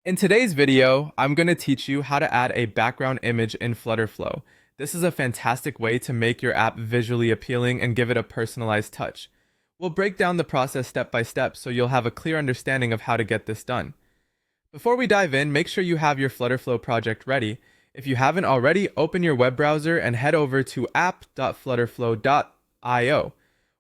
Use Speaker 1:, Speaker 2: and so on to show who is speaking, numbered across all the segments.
Speaker 1: In today's video, I'm going to teach you how to add a background image in Flutterflow. This is a fantastic way to make your app visually appealing and give it a personalized touch. We'll break down the process step by step so you'll have a clear understanding of how to get this done. Before we dive in, make sure you have your Flutterflow project ready. If you haven't already, open your web browser and head over to app.flutterflow.io.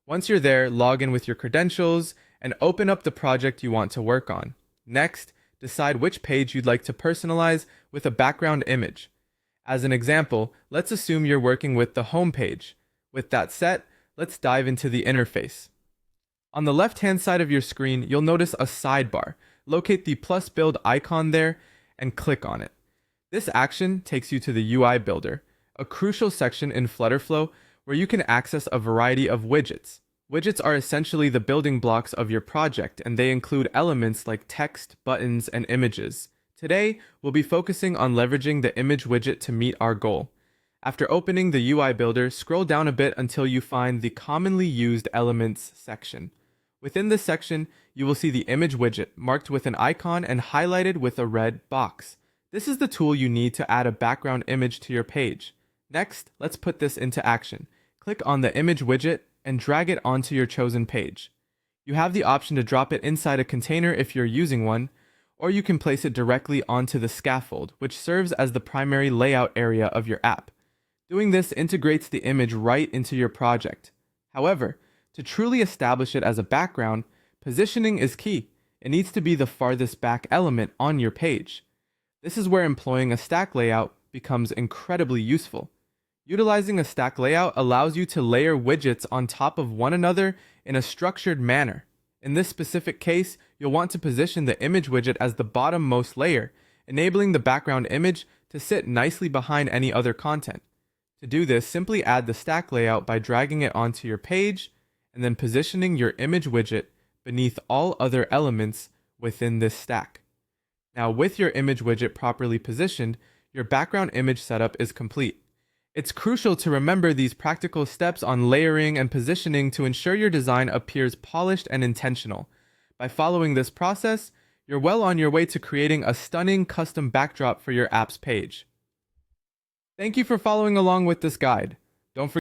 Speaker 1: Once you're there, log in with your credentials and open up the project you want to work on. Next, decide which page you'd like to personalize with a background image. As an example, let's assume you're working with the home page. With that set, let's dive into the interface. On the left-hand side of your screen, you'll notice a sidebar. Locate the plus build icon there and click on it. This action takes you to the UI builder, a crucial section in Flutterflow where you can access a variety of widgets. Widgets are essentially the building blocks of your project, and they include elements like text, buttons, and images. Today, we'll be focusing on leveraging the image widget to meet our goal. After opening the UI builder, scroll down a bit until you find the commonly used elements section. Within this section, you will see the image widget marked with an icon and highlighted with a red box. This is the tool you need to add a background image to your page. Next, let's put this into action. Click on the image widget and drag it onto your chosen page. You have the option to drop it inside a container if you're using one, or you can place it directly onto the scaffold, which serves as the primary layout area of your app. Doing this integrates the image right into your project. However, to truly establish it as a background, positioning is key. It needs to be the farthest back element on your page. This is where employing a stack layout becomes incredibly useful. Utilizing a stack layout allows you to layer widgets on top of one another in a structured manner. In this specific case, you'll want to position the image widget as the bottommost layer, enabling the background image to sit nicely behind any other content. To do this, simply add the stack layout by dragging it onto your page and then positioning your image widget beneath all other elements within this stack. Now, with your image widget properly positioned, your background image setup is complete. It's crucial to remember these practical steps on layering and positioning to ensure your design appears polished and intentional. By following this process, you're well on your way to creating a stunning custom backdrop for your app's page. Thank you for following along with this guide. Don't forget